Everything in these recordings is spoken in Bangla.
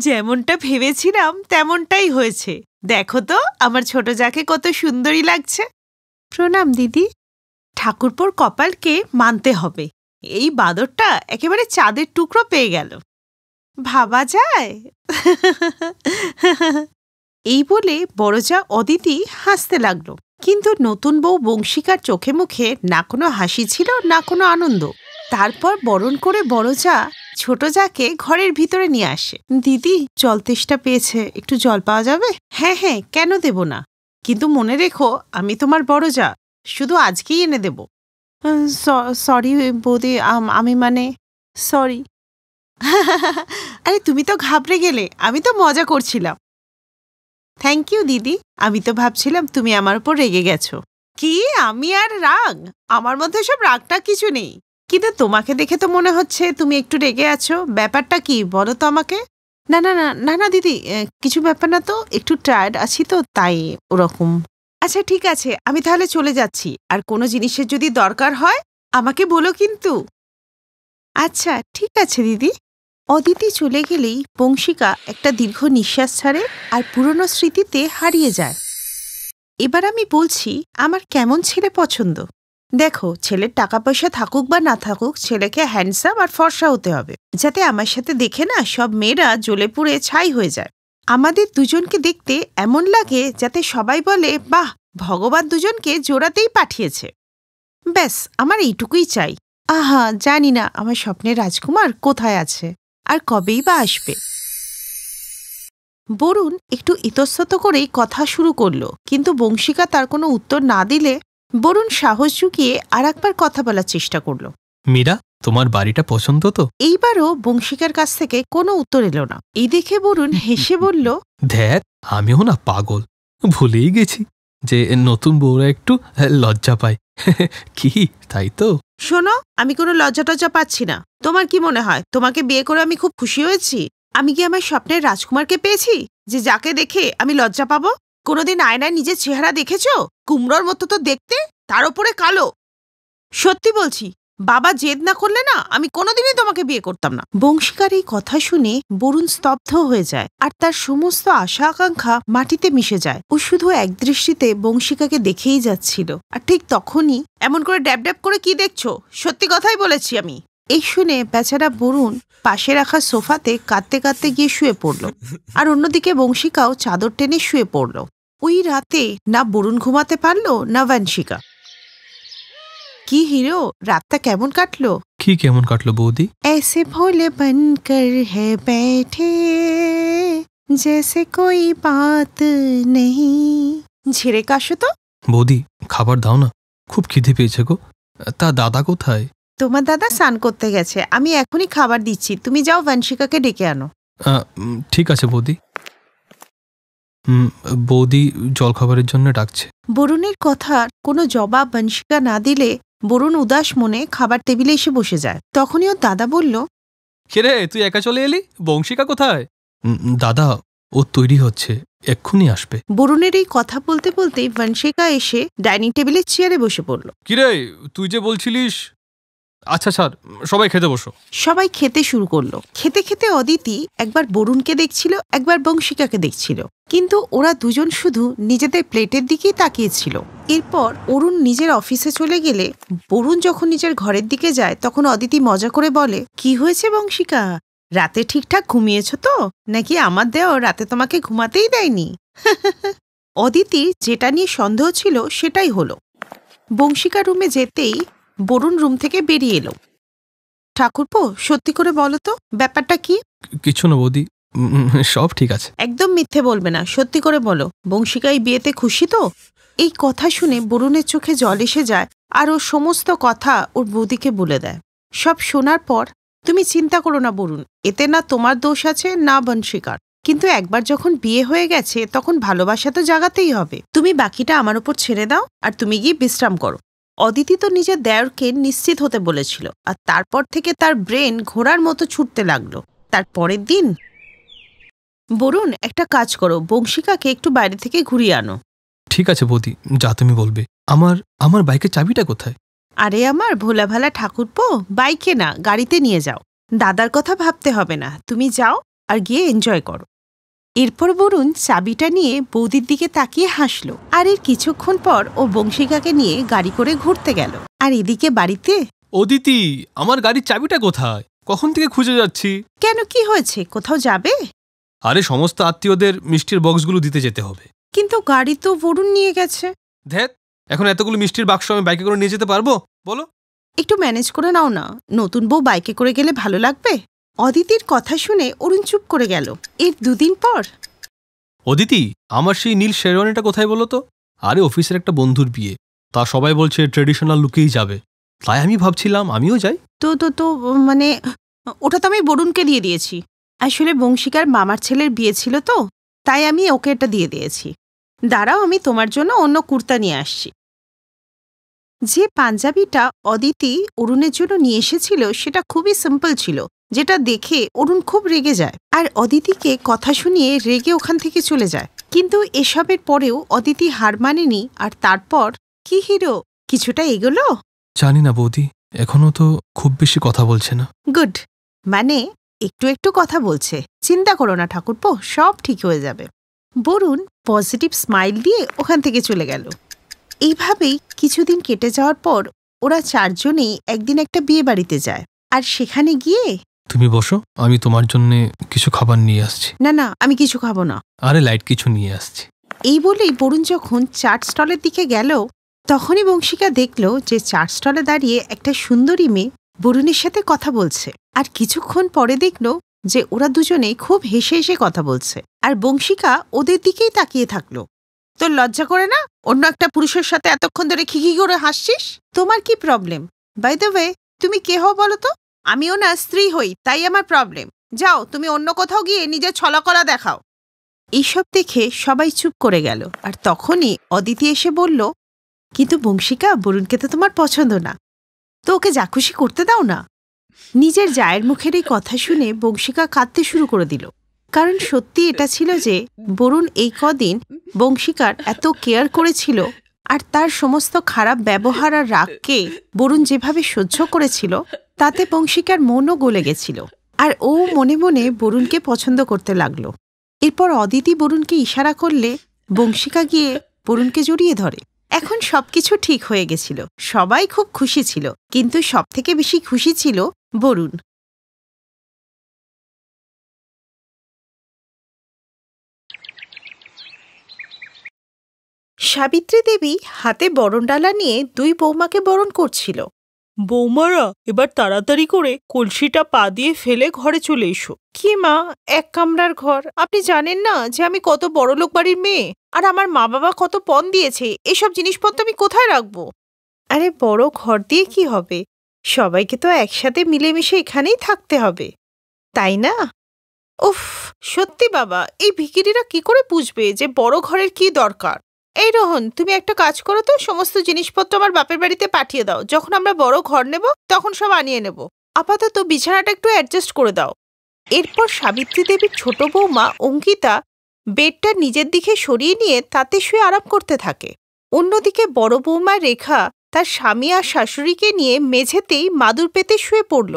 যেমনটা ভেবেছিলাম তেমনটাই হয়েছে। দেখো তো আমার ছোট যাকে কত সুন্দরী লাগছে। প্রণাম দিদি। ঠাকুরপোর কপালকে মানতে হবে, এই বাদরটা একেবারে চাঁদের টুকরো পেয়ে গেল। ভাবা যায়। এই বলে বড় যা অদিতি হাসতে লাগলো, কিন্তু নতুন বউ বংশিকার চোখে মুখে না কোনো হাসি ছিল না কোনো আনন্দ। তারপর বরণ করে বড় যা ছোট যাকে ঘরের ভিতরে নিয়ে আসে। দিদি, জল তেষ্টা পেয়েছে, একটু জল পাওয়া যাবে? হ্যাঁ হ্যাঁ, কেন দেব না, কিন্তু মনে রেখো আমি তোমার বড় যা, শুধু আজকেই এনে দেব। সরি বৌদি, আমি মানে সরি। আরে তুমি তো ঘাবড়ে গেলে, আমি তো মজা করছিলাম। থ্যাংক ইউ দিদি, আমি তো ভাবছিলাম তুমি আমার উপর রেগে গেছো। কি আমি আর রাগ? আমার মধ্যে সব রাগটা কিছু নেই, কিন্তু তোমাকে দেখে তো মনে হচ্ছে তুমি একটু রেগে আছো। ব্যাপারটা কি বলো তো আমাকে। না না না না না দিদি, কিছু ব্যাপার না তো, একটু টায়ার্ড আছি তো তাই ওরকম। আচ্ছা ঠিক আছে, আমি তাহলে চলে যাচ্ছি, আর কোনো জিনিসের যদি দরকার হয় আমাকে বলো কিন্তু। আচ্ছা ঠিক আছে দিদি। অদিতি চলে গেলেই বংশিকা একটা দীর্ঘ নিঃশ্বাস ছাড়ে আর পুরনো স্মৃতিতে হারিয়ে যায়। এবার আমি বলছি আমার কেমন ছেলে পছন্দ। দেখো, ছেলের টাকা পয়সা থাকুক বা না থাকুক, ছেলেকে হ্যান্ডসাম আর ফর্সা হতে হবে, যাতে আমার সাথে দেখে না সব মেয়েরা জ্বলে পুড়ে ছাই হয়ে যায়। আমাদের দুজনকে দেখতে এমন লাগে যাতে সবাই বলে, বাহ, ভগবান দুজনকে জোড়াতেই পাঠিয়েছে। ব্যাস, আমার এইটুকুই চাই। আহা, জানি না আমার স্বপ্নের রাজকুমার কোথায় আছে আর কবেই বা আসবে। বরুণ একটু ইতস্তত করেই কথা শুরু করলো, কিন্তু বংশিকা তার কোনো উত্তর না দিলে বরুণ সাহস জুগিয়ে আর একবার কথা বলার চেষ্টা করলো। মীরা, তোমার বাড়িটা পছন্দ তো? এইবারও বংশিকার কাছ থেকে কোনো উত্তর এলো না। এই দেখে বরুণ হেসে বলল, ধ্যাত, আমিও না পাগল, ভুলেই গেছি যে নতুন বউরা একটু লজ্জা পায়। কি, তাই তো? শোনো, আমি কোনো লজ্জা টজ্জা পাচ্ছি না। তোমার কি মনে হয় তোমাকে বিয়ে করে আমি খুব খুশি হয়েছি? আমি কি আমার স্বপ্নের রাজকুমারকে পেয়েছি যে যাকে দেখে আমি লজ্জা পাবো? কোনোদিন আয়নায় নিজের চেহারা দেখেছো? কুমড়োর মতো তো দেখতে, তার উপরে কালো। সত্যি বলছি, বাবা জেদ না করলে না আমি কোনোদিনই তোমাকে বিয়ে করতাম না। বংশিকার এই কথা শুনে বরুণ স্তব্ধ হয়ে যায় আর তার সমস্ত আশা আকাঙ্ক্ষা মাটিতে মিশে যায়। ও শুধু একদৃষ্টিতে বংশিকাকে দেখেই যাচ্ছিল। আর ঠিক তখনই, এমন করে ড্যাব ড্যাব করে কি দেখছো? সত্যি কথাই বলেছি আমি। এই শুনে বেচারা বরুণ পাশে রাখা সোফাতে কাঁদতে কাঁদতে গিয়ে শুয়ে পড়ল, আর অন্যদিকে বংশিকাও চাদর টেনে শুয়ে পড়ল। ওই রাতে না বরুণ ঘুমাতে পারল না বংশিকা। কি হিরো, রাতটা কেমন কাটলো? কি কেমন কাটলো বৌদি? ऐसे भोले बनकर है बैठे जैसे कोई बात नहीं। ঝেড়ে কাশো তো। বৌদি, খাবার দাও না, খুব খিদে পেয়েছে গো। তা দাদা কোথায়? তোমার দাদা স্নান করতে গেছে, আমি এখনই খাবার দিচ্ছি, তুমি যাও বংশিকাকে ডেকে আনো। ঠিক আছে বৌদি। বৌদি জলখাবারের জন্য ডাকছে। বরুণের কথার কোনো জবাব বংশিকা না দিলে বরুণ উদাস মনে খাবার টেবিলে এসে বসে যায়। তখনই ওর দাদা বলল, রে, তুই একা চলে এলি? বংশিকা কোথায়? দাদা, ও তৈরি হচ্ছে, এক্ষুনি আসবে। বরুণের এই কথা বলতে বলতেই বংশিকা এসে ডাইনিং টেবিলের চেয়ারে বসে পড়ল। কিরে, তুই যে বলছিলিস। আচ্ছা স্যার, সবাই খেতে বসো। সবাই খেতে শুরু করলো। খেতে খেতে অদিতি একবার বরুণকে দেখছিল, একবার বংশিকাকে দেখছিল, কিন্তু ওরা দুজন শুধু নিজেদের প্লেটের দিকেই তাকিয়েছিল। এরপর অরুণ নিজের অফিসে চলে গেলে বরুণ যখন নিজের ঘরের দিকে যায়, তখন অদিতি মজা করে বলে, কি হয়েছে বংশিকা, রাতে ঠিকঠাক ঘুমিয়েছ তো, নাকি আমার দেও রাতে তোমাকে ঘুমাতেই দেয়নি? অদিতি যেটা নিয়ে সন্দেহ ছিল সেটাই হলো। বংশিকা রুমে যেতেই বরুণ রুম থেকে বেরিয়ে এলো। ঠাকুরপো, সত্যি করে বলো তো ব্যাপারটা কি? কিছু না বৌদি, সব ঠিক আছে। একদম মিথ্যে বলবে না, সত্যি করে বলো। বংশিকা এই বিয়েতে খুশি তো? এই কথা শুনে বরুণের চোখে জল এসে যায় আর ও সমস্ত কথা ওর বৌদিকে বলে দেয়। সব শোনার পর, তুমি চিন্তা করো না বরুণ, এতে না তোমার দোষ আছে না বংশিকার, কিন্তু একবার যখন বিয়ে হয়ে গেছে তখন ভালোবাসা তো জাগাতেই হবে। তুমি বাকিটা আমার উপর ছেড়ে দাও আর তুমি গিয়ে বিশ্রাম করো। অদিতি তো নিজের দেওরকে নিশ্চিত হতে বলেছিল, আর তারপর থেকে তার ব্রেন ঘোড়ার মতো ছুটতে লাগলো। তার পরের দিন, বরুণ একটা কাজ করো, বংশিকাকে একটু বাইরে থেকে ঘুরিয়ে আনো। ঠিক আছে বৌদি, যা তুমি বলবে। আমার বাইকের চাবিটা কোথায়? আরে আমার ভোলা ভালা ঠাকুরপো, বাইকে না গাড়িতে নিয়ে যাও। দাদার কথা ভাবতে হবে না, তুমি যাও, আর গিয়ে এনজয় করো। এরপর বরুণ চাবিটা নিয়ে বৌদির দিকে তাকিয়ে হাসলো। আর এর কিছুক্ষণ পর ও বংশিকাকে নিয়ে গাড়ি করে ঘুরতে গেল। আর এদিকে বাড়িতে অদিতি, আমার গাড়ির চাবিটা কোথায়? কখন থেকে খুঁজে যাচ্ছি। কেন, কি হয়েছে? কোথাও যাবে? আরে সমস্ত আত্মীয়দের মিষ্টির বক্সগুলো দিতে যেতে হবে। কিন্তু গাড়ি তো বরুণ নিয়ে গেছে। ধ্যাত, এখন এতগুলো মিষ্টির বাক্স আমি বাইকে করে নিয়ে যেতে পারবো? বলো। একটু ম্যানেজ করে নাও না, নতুন বউ বাইকে করে গেলে ভালো লাগবে। অদিতির কথা শুনে অরুণ চুপ করে গেল। এর 2 দিন পর অদিতি, আমার সেই নীল শেরওয়ানিটা কোথায় বলো তো? আরে অফিসের একটা বন্ধুর বিয়ে, তা সবাই বলছে ট্রেডিশনাল লুকেই যাবে, তাই আমি ভাবছিলাম আমিও যাই। তো মানে ওটা তো আমি বরুণকে দিয়ে দিয়েছি। আসলে বংশিকার মামার ছেলের বিয়ে ছিল তো, তাই আমি ওকে এটা দিয়ে দিয়েছি। দাঁড়াও, আমি তোমার জন্য অন্য কুর্তা নিয়ে আসছি। যে পাঞ্জাবিটা অদিতি অরুণের জন্য নিয়ে এসেছিল সেটা খুবই সিম্পল ছিল, যেটা দেখে অরুণ খুব রেগে যায় আর অদিতিকে কথা শুনিয়ে রেগে ওখান থেকে চলে যায়। কিন্তু এসবের পরেও অদিতি হার মানেনি। আর তারপর কি হিরো কিছুটা এগোলো? জানি না বৌদি, এখনো তো খুব বেশি কথা বলছে না। গুড, মানে একটু একটু কথা বলছে। চিন্তা করো না ঠাকুরপো, সব ঠিক হয়ে যাবে। বরুণ পজিটিভ স্মাইল দিয়ে ওখান থেকে চলে গেল। এইভাবেই কিছুদিন কেটে যাওয়ার পর ওরা 4 জনেই একদিন একটা বিয়ে বাড়িতে যায়। আর সেখানে গিয়ে তুমি বসো, আমি তোমার জন্য কিছু খাবার নিয়ে আসছি। না না, আমি কিছু খাবো না। আরে লাইট কিছু নিয়ে আসছি। এই বলেই বরুণ যখন চাট স্টলের দিকে গেল, তখনই বংশিকা দেখল যে চাট স্টলে দাঁড়িয়ে একটা সুন্দরী মেয়ে বরুণের সাথে কথা বলছে। আর কিছুক্ষণ পরে দেখল যে ওরা দুজনেই খুব হেসে হেসে কথা বলছে। আর বংশিকা ওদের দিকেই তাকিয়ে থাকলো। তোর লজ্জা করে না অন্য একটা পুরুষের সাথে এতক্ষণ ধরে খিখি করে হাসছিস? তোমার কি প্রবলেম? বাই দ্য ওয়ে, তুমি কে হও বলো তো? আমিও না স্ত্রী হই, তাই আমার প্রবলেম। যাও, তুমি অন্য কোথাও গিয়ে নিজের ছলাকলা দেখাও। এইসব দেখে সবাই চুপ করে গেল। আর তখনই অদিতি এসে বলল, কিন্তু বংশিকা, বরুণকে তো তোমার পছন্দ না, তো ওকে যা খুশি করতে দাও না। নিজের জায়ের মুখের এই কথা শুনে বংশিকা কাঁদতে শুরু করে দিল। কারণ সত্যি এটা ছিল যে বরুণ এই কদিন বংশিকার এত কেয়ার করেছিল, আর তার সমস্ত খারাপ ব্যবহার আর রাগকে বরুণ যেভাবে সহ্য করেছিল, তাতে বংশিকার মনও গলে গেছিল। আর ও মনে মনে বরুণকে পছন্দ করতে লাগলো। এরপর অদিতি বরুণকে ইশারা করলে বংশিকা গিয়ে বরুণকে জড়িয়ে ধরে। এখন সবকিছু ঠিক হয়ে গেছিল, সবাই খুব খুশি ছিল, কিন্তু সবথেকে বেশি খুশি ছিল বরুণ। সাবিত্রী দেবী হাতে বরণডালা নিয়ে 2 বৌমাকে বরণ করছিল। বৌমারা, এবার তাড়াতাড়ি করে কলসিটা পা দিয়ে ফেলে ঘরে চলে এসো। কি মা, 1 কামরার ঘর? আপনি জানেন না যে আমি কত বড়লোক বাড়ির মেয়ে, আর আমার মা বাবা কত পণ দিয়েছে? এসব জিনিসপত্র আমি কোথায় রাখবো? আরে বড় ঘর দিয়ে কি হবে, সবাইকে তো একসাথে মিলেমিশে এখানেই থাকতে হবে, তাই না? উফ, সত্যি বাবা, এই ভিখিরিরা কি করে বুঝবে যে বড় ঘরের কি দরকার? এই রোহন, তুমি একটা কাজ করো তো, সমস্ত জিনিসপত্র আমার বাপের বাড়িতে পাঠিয়ে দাও। যখন আমরা বড় ঘর নেব তখন সব আনিয়ে নেব। আপাতত বিছানাটা একটু অ্যাডজাস্ট করে দাও। এরপর সাবিত্রী দেবীর ছোট বৌমা অঙ্কিতা বেডটা নিজের দিকে সরিয়ে নিয়ে তাতে শুয়ে আরাম করতে থাকে। অন্যদিকে বড় বৌমা রেখা তার স্বামী আর শাশুড়িকে নিয়ে মেঝেতেই মাদুর পেতে শুয়ে পড়ল।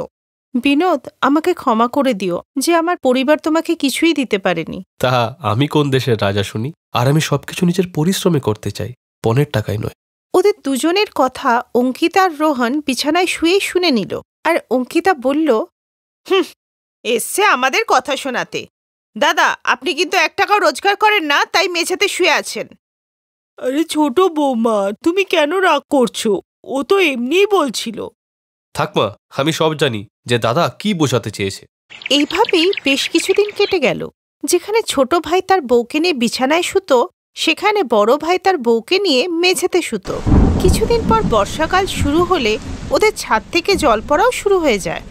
বিনোদ, আমাকে ক্ষমা করে দিও যে আমার পরিবার তোমাকে কিছুই দিতে পারেনি। তা আমি কোন দেশের রাজা শুনি? আর আমি সবকিছু নিজের পরিশ্রমে করতে চাই, পণের টাকায় নয়। ওদের দুজনের কথা অঙ্কিতা আর রোহন বিছানায় শুয়ে শুনে নিল। আর অঙ্কিতা বলল, এসছে আমাদের কথা শোনাতে। দাদা, আপনি কিন্তু 1 টাকাও রোজগার করেন না, তাই মেঝেতে শুয়ে আছেন। আরে ছোট বৌমা, তুমি কেন রাগ করছো? ও তো এমনিই বলছিল। থাকমা, আমি সব জানি যে দাদা কি বোঝাতে চেয়েছে। এইভাবেই বেশ কিছুদিন কেটে গেল। যেখানে ছোট ভাই তার বউকে নিয়ে বিছানায় শুতো, সেখানে বড় ভাই তার বউকে নিয়ে মেঝেতে শুতো। কিছুদিন পর বর্ষাকাল শুরু হলে ওদের ছাদ থেকে জল পড়াও শুরু হয়ে যায়।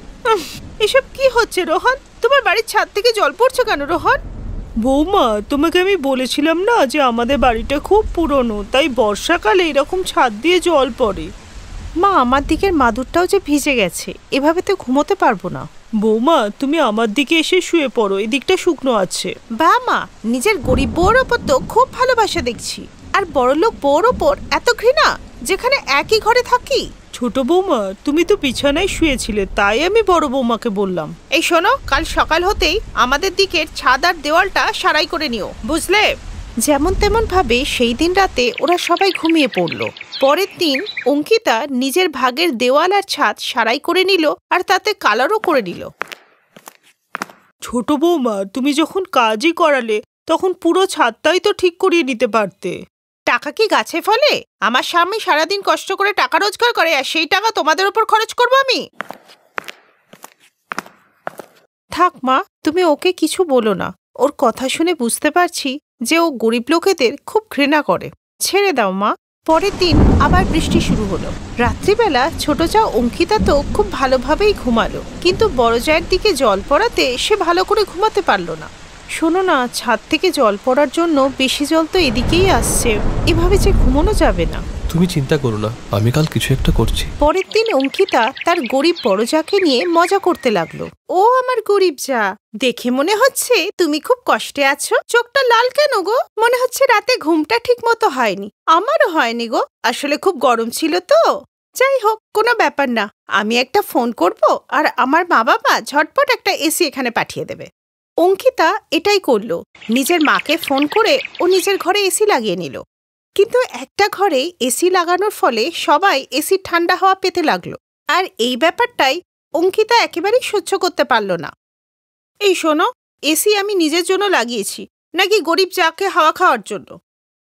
এসব কি হচ্ছে রোহন? তোমার বাড়ির ছাদ থেকে জল পড়ছে কেন রোহন? বৌমা, তোমাকে আমি বলেছিলাম না যে আমাদের বাড়িটা খুব পুরনো, তাই বর্ষাকালে এরকম ছাদ দিয়ে জল পড়ে। মা, আমার দিকের মাদুরটাও যে ভিজে গেছে, এভাবে তো ঘুমোতে পারবো না। বৌমা, তুমি আমার দিকে এসে শুয়ে পড়ো, এদিকটা শুকনো আছে। বা মা, নিজের গরিব বউর ওপর তো খুব ভালোবাসা দেখছি, আর বড়লোক বউর ওপর এত ঘৃণা, যেখানে একই ঘরে থাকি। ছোট বৌমা, তুমি তো বিছানায় শুয়েছিলে, তাই আমি বড় বৌমাকে বললাম। এই শোনো, কাল সকাল হতেই আমাদের দিকের ছাদ আর দেওয়ালটা সারাই করে নিও, বুঝলে? যেমন তেমন ভাবে সেই দিন রাতে ওরা সবাই ঘুমিয়ে পড়ল। পরের দিন অঙ্কিতা নিজের ভাগের দেওয়াল আর ছাদ সারাই করে নিল, আর তাতে কালারও করে নিল। ছোট বৌমা, তুমি যখন কাজই করালে তখন পুরো ছাদটাই তো ঠিক করিয়ে নিতে পারতে। টাকা কি গাছে ফলে? আমার স্বামী সারাদিন কষ্ট করে টাকা রোজগার করে, আর সেই টাকা তোমাদের উপর খরচ করবো আমি? থাক মা, তুমি ওকে কিছু বলো না। ওর কথা শুনে বুঝতে পারছি যে ও গরিব লোকেদের খুব ঘৃণা করে। ছেড়ে দাও মা। পরের দিন আবার বৃষ্টি শুরু হলো। রাত্রিবেলা ছোট যা অঙ্কিতা তো খুব ভালোভাবেই ঘুমালো, কিন্তু বড় জায়ের দিকে জল পড়াতে সে ভালো করে ঘুমাতে পারল না। শোনো না, ছাদ থেকে জল পড়ার জন্য বেশি জল তো এদিকেই আসছে, এভাবে যে ঘুমানো যাবে না। তুমি চিন্তা করো না, আমি কাল কিছু একটা করছি। পরের দিন অঙ্কিতা তার গরিব বড় জাকে নিয়ে মজা করতে লাগলো। ও আমার গরিব যা, দেখে মনে হচ্ছে তুমি খুব কষ্টে আছো। চোখটা লাল কেন গো? মনে হচ্ছে রাতে ঘুমটা ঠিক মতো হয়নি। আমারও হয়নি গো, আসলে খুব গরম ছিল তো। যাই হোক, কোনো ব্যাপার না, আমি একটা ফোন করব আর আমার মা বাবা ঝটপট একটা এসি এখানে পাঠিয়ে দেবে। অঙ্কিতা এটাই করলো। নিজের মাকে ফোন করে ও নিজের ঘরে এসি লাগিয়ে নিল। কিন্তু একটা ঘরে এসি লাগানোর ফলে সবাই এসির ঠান্ডা হাওয়া পেতে লাগলো, আর এই ব্যাপারটাই অঙ্কিতা একেবারেই সহ্য করতে পারল না। এই শোনো, এসি আমি নিজের জন্য লাগিয়েছি, নাকি গরিব যাকে হাওয়া খাওয়ার জন্য?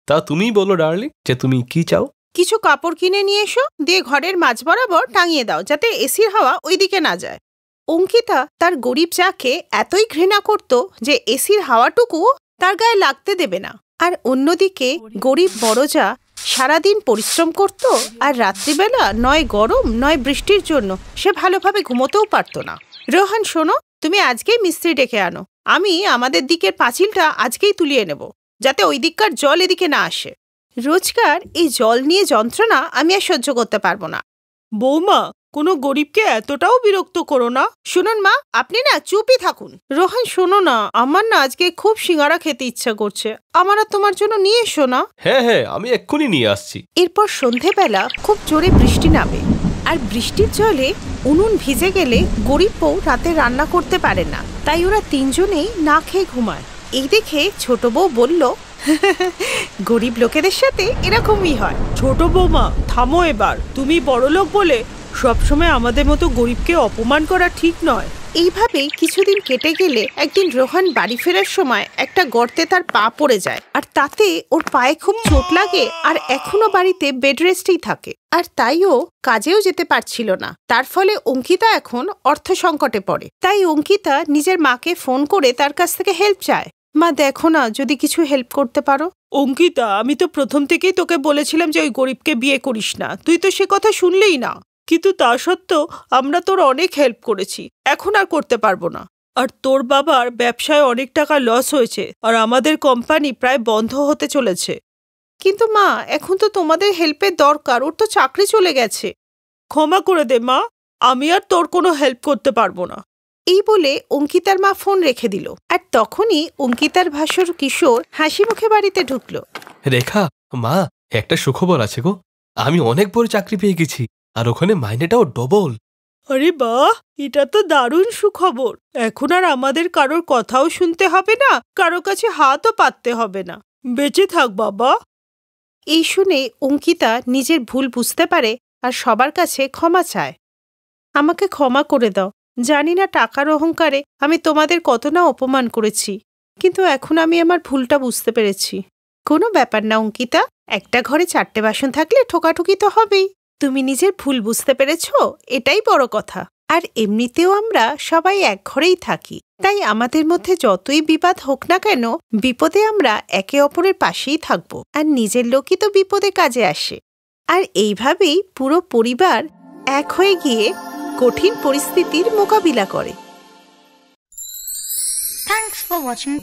তা তুমিই বলো ডার্লিং, যে তুমি কি চাও। কিছু কাপড় কিনে নিয়ে এসো, দিয়ে ঘরের মাঝ বরাবর টাঙিয়ে দাও, যাতে এসির হাওয়া ওইদিকে না যায়। অঙ্কিতা তার গরিব যাকে এতই ঘৃণা করত যে এসির হাওয়াটুকু তার গায়ে লাগতে দেবে না। আর অন্যদিকে গরিব বড় যা সারাদিন পরিশ্রম করত, আর রাত্রিবেলা নয় গরম নয় বৃষ্টির জন্য সে ভালোভাবে ঘুমোতেও পারত না। রোহান শোনো, তুমি আজকেই মিস্ত্রি ডেকে আনো। আমি আমাদের দিকের পাঁচিলটা আজকেই তুলিয়ে নেব, যাতে ওই দিককার জল এদিকে না আসে। রোজকার এই জল নিয়ে যন্ত্রণা আমি আর সহ্য করতে পারবো না। বৌমা, কোনো গরিবকে এতটাও বিরক্ত করো না। শুনুন মা, আপনি না চুপই থাকুন। রোহান শোনো না, আমার না আজকে খুব সিঙ্গারা খেতে ইচ্ছা করছে, আমার আর তোমার জন্য নিয়ে এসো না। হ্যাঁ হ্যাঁ, আমি এক্ষুনি নিয়ে আসছি। এরপর সন্ধেবেলা খুব জোরে বৃষ্টি নামে, আর বৃষ্টির জলে উনুন ভিজে গেলে গরিব বউ রাতে রান্না করতে পারে না, তাই ওরা তিনজনেই না খেয়ে ঘুমায়। এই দেখে ছোট বউ বলল, গরিব লোকেদের সাথে এরকমই হয়। ছোট বৌমা, থামো এবার। তুমি বড়লোক বলে সবসময় আমাদের মতো গরিবকে অপমান করা ঠিক নয়। এইভাবেই কিছুদিন কেটে গেলে একদিন রোহান বাড়ি ফেরার সময় একটা গর্তে তার পা পড়ে যায়, আর তাতে ওর পায়ে খুব চোট লাগে, আর এখনো বাড়িতে বেড রেস্টেই থাকে। আর তাই ও কাজেও যেতে পারছিল না। তার ফলে অঙ্কিতা এখন অর্থ সংকটে পড়ে। তাই অঙ্কিতা নিজের মাকে ফোন করে তার কাছ থেকে হেল্প চায়। মা দেখো না, যদি কিছু হেল্প করতে পারো। অঙ্কিতা, আমি তো প্রথম থেকেই তোকে বলেছিলাম যে ওই গরিবকে বিয়ে করিস না, তুই তো সে কথা শুনলেই না। কিন্তু তা সত্ত্বেও আমরা তোর অনেক হেল্প করেছি, এখন আর করতে পারবো না। আর তোর বাবার ব্যবসায় অনেক টাকা লস হয়েছে, আর আমাদের কোম্পানি প্রায় বন্ধ হতে চলেছে। কিন্তু মা, এখন তো তোমাদের হেল্পের দরকার, ওর তো চাকরি চলে গেছে। ক্ষমা করে দে মা, আমি আর তোর কোনো হেল্প করতে পারবো না। এই বলে অঙ্কিতার মা ফোন রেখে দিল, আর তখনই অঙ্কিতার ভাসুর কিশোর হাসি মুখে বাড়িতে ঢুকলো। রেখা, মা, একটা সুখবর আছে গো। আমি অনেক বড় চাকরি পেয়ে গেছি, আর ওখানে মাইনেটাও ডবল। আরে বাহ, এটা তো দারুণ সুখবর। এখন আর আমাদের কারোর কথাও শুনতে হবে না, কারো কাছে হাতও পাততে হবে না। বেঁচে থাক বাবা। এই শুনে অঙ্কিতা নিজের ভুল বুঝতে পারে আর সবার কাছে ক্ষমা চায়। আমাকে ক্ষমা করে দাও, জানি না টাকার অহংকারে আমি তোমাদের কত না অপমান করেছি, কিন্তু এখন আমি আমার ভুলটা বুঝতে পেরেছি। কোনো ব্যাপার না অঙ্কিতা, একটা ঘরে 4টে বাসন থাকলে ঠোকাঠুকি তো হবেই। তুমি নিজের ভুল বুঝতে পেরেছ, এটাই বড় কথা। আর এমনিতেও আমরা সবাই এক ঘরেই থাকি, তাই আমাদের মধ্যে যতই বিবাদ হোক না কেন, বিপদে আমরা একে অপরের পাশেই থাকব। আর নিজের লোকই তো বিপদে কাজে আসে। আর এইভাবেই পুরো পরিবার এক হয়ে গিয়ে কঠিন পরিস্থিতির মোকাবিলা করে। Thanks for watching.